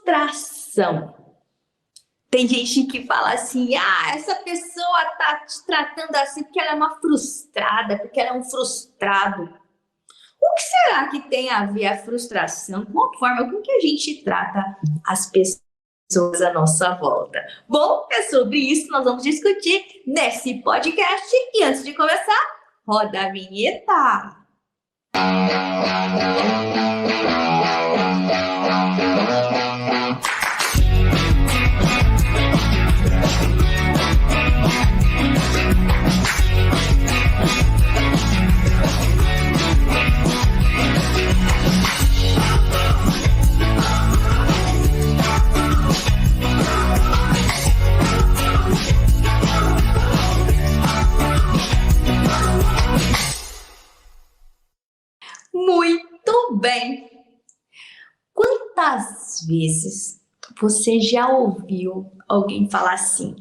Frustração. Tem gente que fala assim, essa pessoa tá te tratando assim porque ela é uma frustrada, porque ela é um frustrado. O que será que tem a ver a frustração com a forma com que a gente trata as pessoas à nossa volta? Bom, é sobre isso que nós vamos discutir nesse podcast. E antes de começar, roda a vinheta! Muito bem! Quantas vezes você já ouviu alguém falar assim,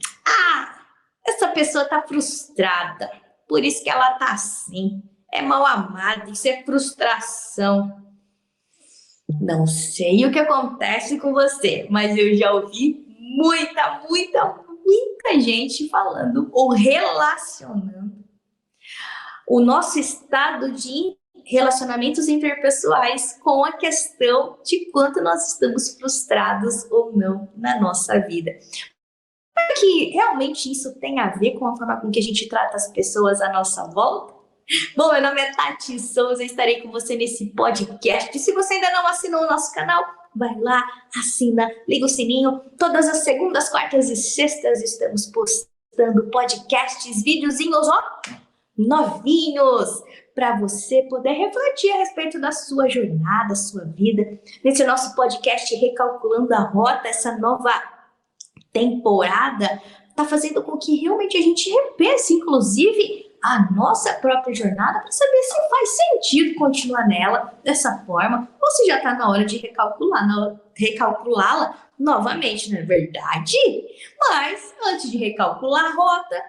essa pessoa tá frustrada, por isso que ela tá assim, é mal amada, isso é frustração. Não sei o que acontece com você, mas eu já ouvi muita gente falando ou relacionando o nosso estado de relacionamentos interpessoais com a questão de quanto nós estamos frustrados ou não na nossa vida. Será que realmente isso tem a ver com a forma com que a gente trata as pessoas à nossa volta? Bom, meu nome é Tati Souza, estarei com você nesse podcast. E se você ainda não assinou o nosso canal, vai lá, assina, liga o sininho. Todas as segundas, quartas e sextas estamos postando podcasts, videozinhos, novinhos, para você poder refletir a respeito da sua jornada, sua vida. Nesse nosso podcast Recalculando a Rota, essa nova temporada está fazendo com que realmente a gente repense, inclusive, a nossa própria jornada para saber se faz sentido continuar nela dessa forma ou se já está na hora de recalculá-la novamente, não é verdade? Mas, antes de recalcular a rota,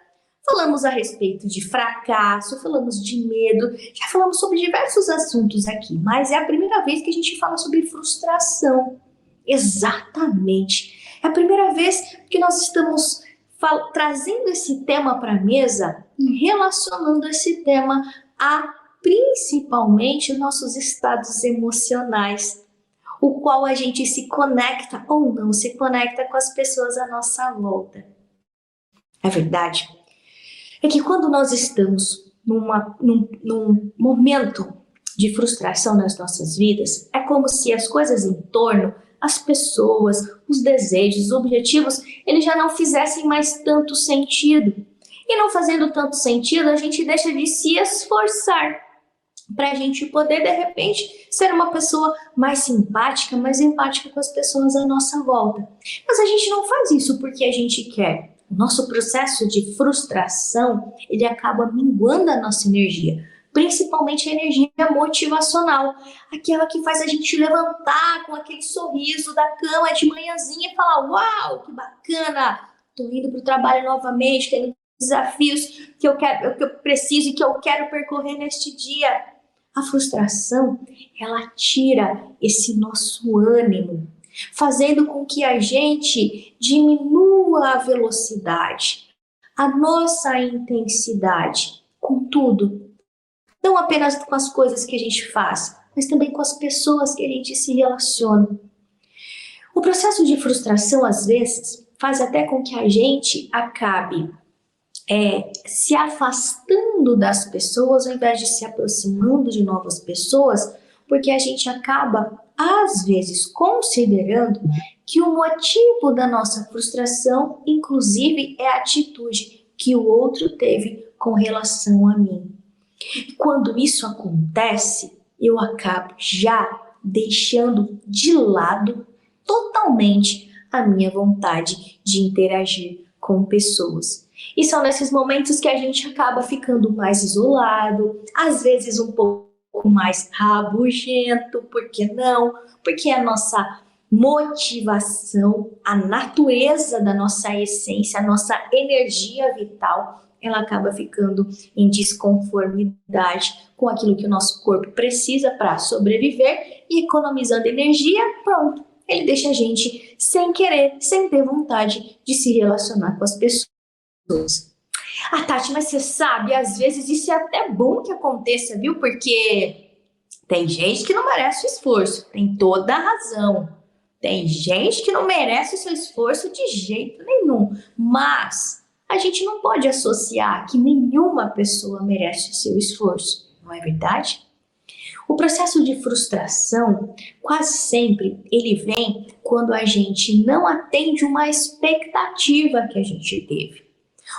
falamos a respeito de fracasso, falamos de medo, já falamos sobre diversos assuntos aqui, mas é a primeira vez que a gente fala sobre frustração. Exatamente. É a primeira vez que nós estamos trazendo esse tema para a mesa e relacionando esse tema a principalmente nossos estados emocionais, o qual a gente se conecta ou não se conecta com as pessoas à nossa volta. É verdade? É que quando nós estamos num momento de frustração nas nossas vidas, é como se as coisas em torno, as pessoas, os desejos, os objetivos, eles já não fizessem mais tanto sentido. E não fazendo tanto sentido, a gente deixa de se esforçar para a gente poder, de repente, ser uma pessoa mais simpática, mais empática com as pessoas à nossa volta. Mas a gente não faz isso porque a gente quer. O nosso processo de frustração, ele acaba minguando a nossa energia, principalmente a energia motivacional, aquela que faz a gente levantar com aquele sorriso da cama de manhãzinha e falar, uau, que bacana, tô indo para o trabalho novamente, tenho desafios que eu preciso e que eu quero percorrer neste dia. A frustração, ela tira esse nosso ânimo, fazendo com que a gente diminua a velocidade, a nossa intensidade, com tudo. Não apenas com as coisas que a gente faz, mas também com as pessoas que a gente se relaciona. O processo de frustração, às vezes, faz até com que a gente acabe se afastando das pessoas, ao invés de se aproximando de novas pessoas, porque a gente acaba, às vezes, considerando que o motivo da nossa frustração, inclusive, é a atitude que o outro teve com relação a mim. E quando isso acontece, eu acabo já deixando de lado totalmente a minha vontade de interagir com pessoas. E são nesses momentos que a gente acaba ficando mais isolado, às vezes um pouco mais rabugento, por que não? Porque a nossa motivação, a natureza da nossa essência, a nossa energia vital, ela acaba ficando em desconformidade com aquilo que o nosso corpo precisa para sobreviver e economizando energia, pronto, ele deixa a gente sem querer, sem ter vontade de se relacionar com as pessoas. Ah, Tati, mas você sabe, às vezes isso é até bom que aconteça, viu? Porque tem gente que não merece o esforço, tem toda a razão. Tem gente que não merece o seu esforço de jeito nenhum, mas a gente não pode associar que nenhuma pessoa merece o seu esforço, não é verdade? O processo de frustração, quase sempre, ele vem quando a gente não atende uma expectativa que a gente teve.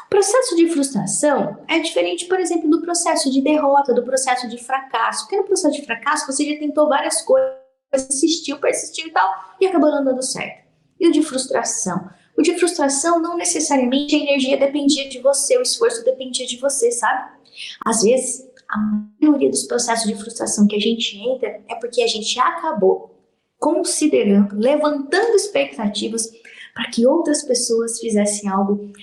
O processo de frustração é diferente, por exemplo, do processo de derrota, do processo de fracasso. Porque no processo de fracasso você já tentou várias coisas, insistiu, persistiu e tal, e acabou não dando certo. E o de frustração? O de frustração não necessariamente a energia dependia de você, o esforço dependia de você, sabe? Às vezes, a maioria dos processos de frustração que a gente entra é porque a gente acabou considerando, levantando expectativas para que outras pessoas fizessem algo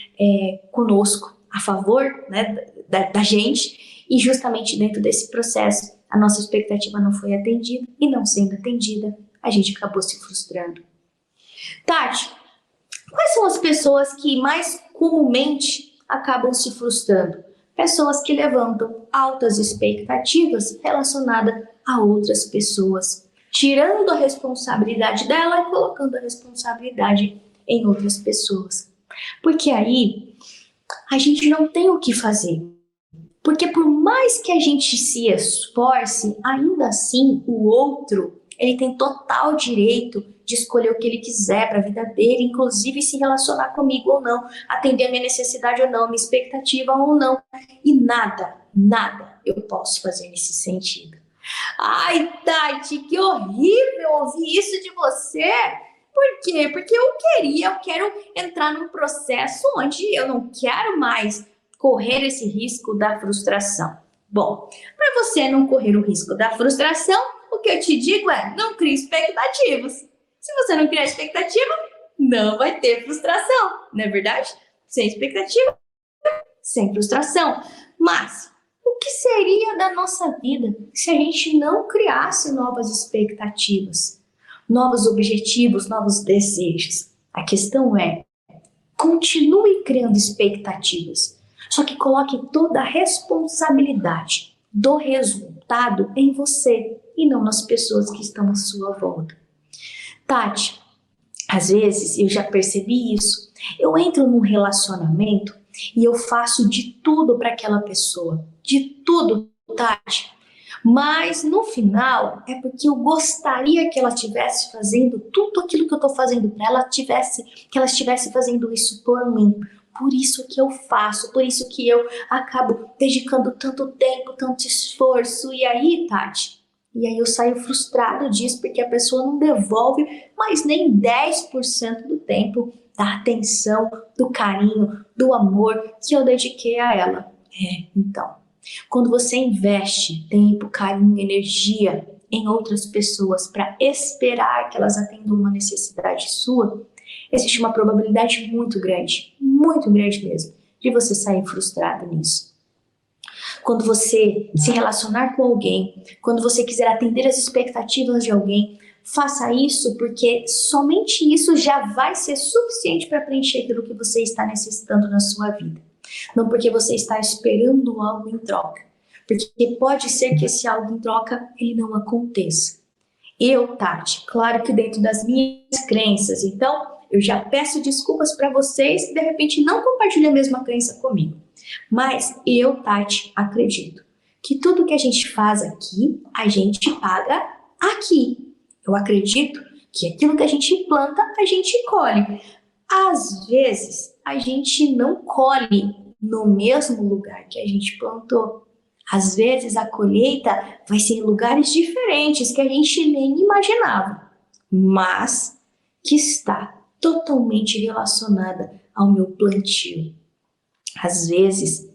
conosco, a favor, né, da gente, e justamente dentro desse processo a nossa expectativa não foi atendida, e não sendo atendida, a gente acabou se frustrando. Tati, quais são as pessoas que mais comumente acabam se frustrando? Pessoas que levantam altas expectativas relacionadas a outras pessoas, tirando a responsabilidade dela e colocando a responsabilidade em outras pessoas. Porque aí a gente não tem o que fazer. Porque por mais que a gente se esforce, ainda assim o outro, ele tem total direito de escolher o que ele quiser para a vida dele, inclusive se relacionar comigo ou não, atender a minha necessidade ou não, minha expectativa ou não. E nada eu posso fazer nesse sentido. Ai, Tati, que horrível ouvir isso de você. Por quê? Porque eu quero entrar num processo onde eu não quero mais correr esse risco da frustração. Bom, para você não correr o risco da frustração, o que eu te digo é, não crie expectativas. Se você não criar expectativa, não vai ter frustração, não é verdade? Sem expectativa, sem frustração. Mas o que seria da nossa vida se a gente não criasse novas expectativas, novos objetivos, novos desejos? A questão é, continue criando expectativas, só que coloque toda a responsabilidade do resultado em você e não nas pessoas que estão à sua volta. Tati, às vezes eu já percebi isso. Eu entro num relacionamento e eu faço de tudo para aquela pessoa, de tudo, Tati. Mas no final é porque eu gostaria que ela estivesse fazendo tudo aquilo que eu estou fazendo para ela, que ela estivesse fazendo isso por mim. Por isso que eu faço, por isso que eu acabo dedicando tanto tempo, tanto esforço. E aí, Tati, eu saio frustrado disso porque a pessoa não devolve mais nem 10% do tempo, da atenção, do carinho, do amor que eu dediquei a ela. Então, quando você investe tempo, carinho, energia em outras pessoas para esperar que elas atendam uma necessidade sua, existe uma probabilidade muito grande mesmo, de você sair frustrado nisso. Quando você se relacionar com alguém, quando você quiser atender as expectativas de alguém, faça isso porque somente isso já vai ser suficiente para preencher aquilo que você está necessitando na sua vida. Não porque você está esperando algo em troca, porque pode ser que esse algo em troca ele não aconteça. Eu, Tati, claro que dentro das minhas crenças, então eu já peço desculpas para vocês que de repente não compartilham a mesma crença comigo. Mas eu, Tati, acredito que tudo que a gente faz aqui, a gente paga aqui. Eu acredito que aquilo que a gente planta, a gente colhe. Às vezes, a gente não colhe no mesmo lugar que a gente plantou. Às vezes, a colheita vai ser em lugares diferentes que a gente nem imaginava, mas que está totalmente relacionada ao meu plantio. Às vezes,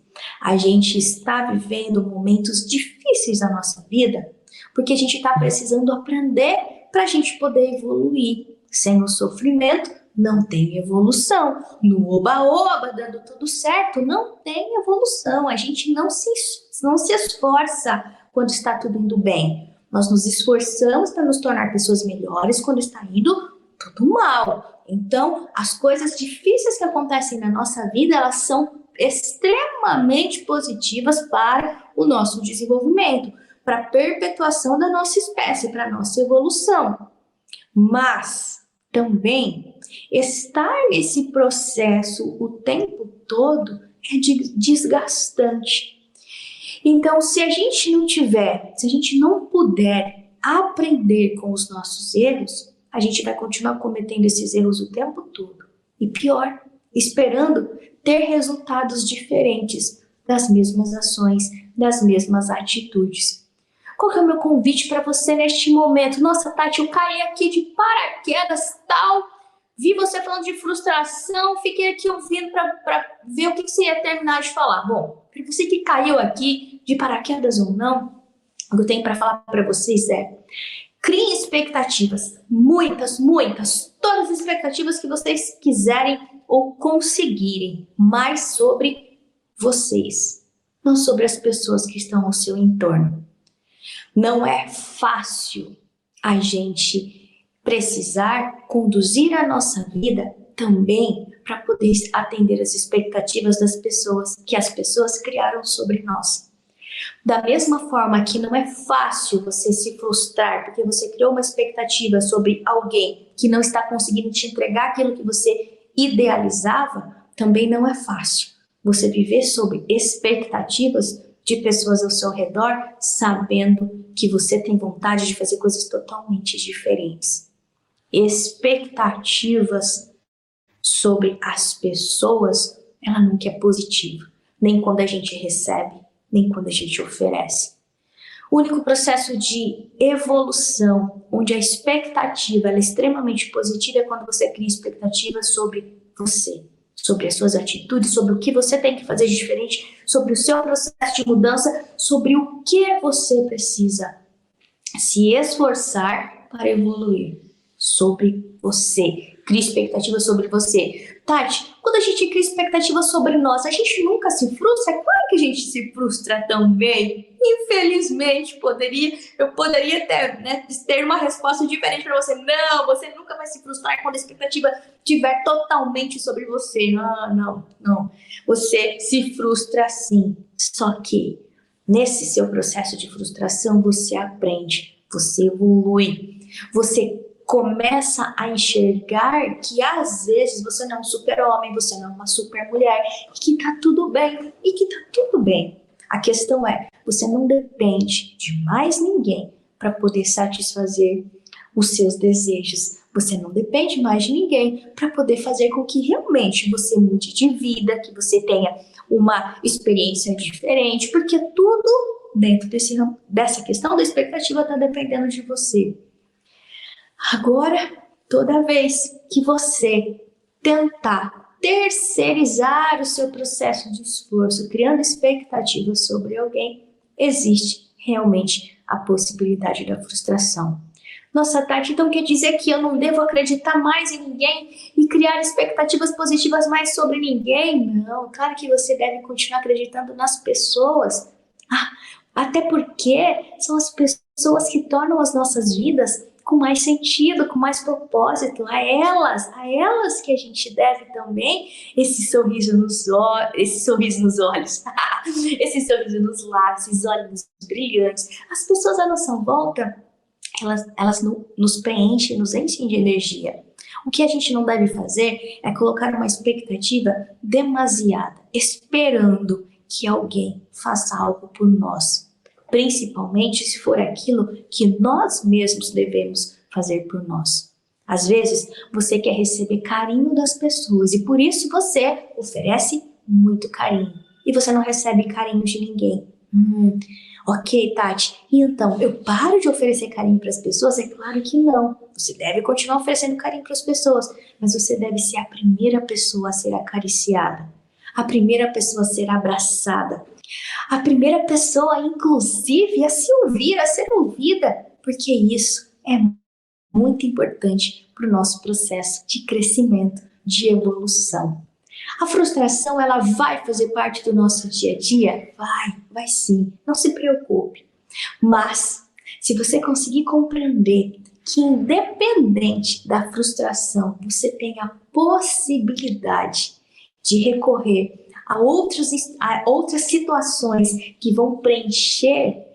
a gente está vivendo momentos difíceis na nossa vida porque a gente está precisando aprender para a gente poder evoluir. Sem o sofrimento, não tem evolução. No oba-oba, dando tudo certo, não tem evolução. A gente não se esforça quando está tudo indo bem. Nós nos esforçamos para nos tornar pessoas melhores quando está indo do mal. Então, as coisas difíceis que acontecem na nossa vida, elas são extremamente positivas para o nosso desenvolvimento, para a perpetuação da nossa espécie, para a nossa evolução. Mas também estar nesse processo o tempo todo é desgastante. Então, se a gente não puder aprender com os nossos erros, a gente vai continuar cometendo esses erros o tempo todo. E pior, esperando ter resultados diferentes das mesmas ações, das mesmas atitudes. Qual que é o meu convite para você neste momento? Nossa, Tati, eu caí aqui de paraquedas, tal. Vi você falando de frustração, fiquei aqui ouvindo para ver o que você ia terminar de falar. Bom, para você que caiu aqui, de paraquedas ou não, o que eu tenho para falar para vocês é: criem expectativas, muitas, todas as expectativas que vocês quiserem ou conseguirem, mais sobre vocês, não sobre as pessoas que estão ao seu entorno. Não é fácil a gente precisar conduzir a nossa vida também para poder atender as expectativas das pessoas, que as pessoas criaram sobre nós. Da mesma forma que não é fácil você se frustrar porque você criou uma expectativa sobre alguém que não está conseguindo te entregar aquilo que você idealizava, também não é fácil você viver sobre expectativas de pessoas ao seu redor, sabendo que você tem vontade de fazer coisas totalmente diferentes. Expectativas sobre as pessoas, ela nunca é positiva, nem quando a gente recebe, nem quando a gente oferece. O único processo de evolução, onde a expectativa ela é extremamente positiva, é quando você cria expectativas sobre você, sobre as suas atitudes, sobre o que você tem que fazer de diferente, sobre o seu processo de mudança, sobre o que você precisa se esforçar para evoluir, sobre você. Cria expectativa sobre você. Tati, quando a gente cria expectativa sobre nós, a gente nunca se frustra? É claro que a gente se frustra também. Infelizmente, eu poderia ter uma resposta diferente para você. Não, você nunca vai se frustrar quando a expectativa estiver totalmente sobre você. Não. Você se frustra sim. Só que nesse seu processo de frustração, você aprende, você evolui, você começa a enxergar que às vezes você não é um super-homem, você não é uma super-mulher, e que tá tudo bem, A questão é, você não depende de mais ninguém para poder satisfazer os seus desejos. Você não depende mais de ninguém para poder fazer com que realmente você mude de vida, que você tenha uma experiência diferente, porque tudo dentro dessa questão da expectativa está dependendo de você. Agora, toda vez que você tentar terceirizar o seu processo de esforço, criando expectativas sobre alguém, existe realmente a possibilidade da frustração. Nossa, Tati, então quer dizer que eu não devo acreditar mais em ninguém e criar expectativas positivas mais sobre ninguém? Não, claro que você deve continuar acreditando nas pessoas. Até porque são as pessoas que tornam as nossas vidas com mais sentido, com mais propósito. A elas que a gente deve também esse sorriso nos olhos, esse sorriso nos lábios, esses olhos brilhantes. As pessoas à nossa volta, elas nos preenchem, nos enchem de energia. O que a gente não deve fazer é colocar uma expectativa demasiada, esperando que alguém faça algo por nós. Principalmente se for aquilo que nós mesmos devemos fazer por nós. Às vezes, você quer receber carinho das pessoas e por isso você oferece muito carinho. E você não recebe carinho de ninguém. Ok, Tati, e então, eu paro de oferecer carinho para as pessoas? É claro que não. Você deve continuar oferecendo carinho para as pessoas, mas você deve ser a primeira pessoa a ser acariciada, a primeira pessoa a ser abraçada, a primeira pessoa, inclusive, a se ouvir, a ser ouvida, porque isso é muito importante para o nosso processo de crescimento, de evolução. A frustração, ela vai fazer parte do nosso dia a dia? Vai sim, não se preocupe. Mas, se você conseguir compreender que independente da frustração, você tem a possibilidade de recorrer a outras situações que vão preencher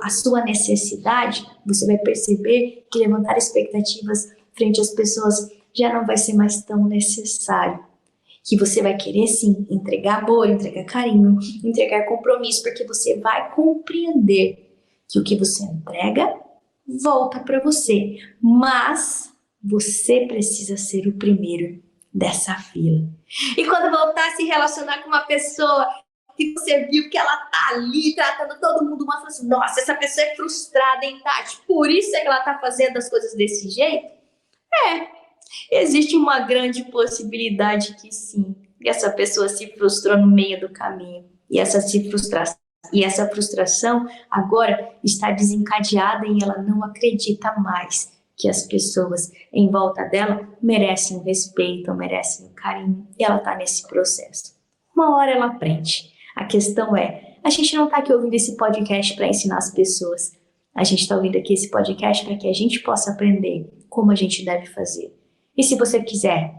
a sua necessidade, você vai perceber que levantar expectativas frente às pessoas já não vai ser mais tão necessário. Que você vai querer sim entregar amor, entregar carinho, entregar compromisso, porque você vai compreender que o que você entrega volta para você, mas você precisa ser o primeiro dessa fila. E quando voltar a se relacionar com uma pessoa que você viu que ela tá ali tratando todo mundo mal, assim, nossa, essa pessoa é frustrada, hein, Tati? Por isso é que ela tá fazendo as coisas desse jeito? Existe uma grande possibilidade que sim, que essa pessoa se frustrou no meio do caminho. E essa frustração agora está desencadeada e ela não acredita mais que as pessoas em volta dela merecem o respeito, merecem o carinho, e ela está nesse processo. Uma hora ela aprende. A questão é, a gente não está aqui ouvindo esse podcast para ensinar as pessoas. A gente está ouvindo aqui esse podcast para que a gente possa aprender como a gente deve fazer. E se você quiser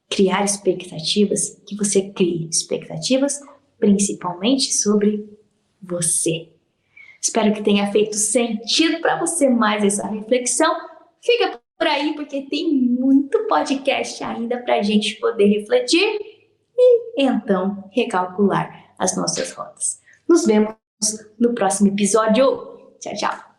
criar expectativas, que você crie expectativas principalmente sobre você. Espero que tenha feito sentido para você mais essa reflexão. Fica por aí porque tem muito podcast ainda para a gente poder refletir e então recalcular as nossas rotas. Nos vemos no próximo episódio. Tchau, tchau.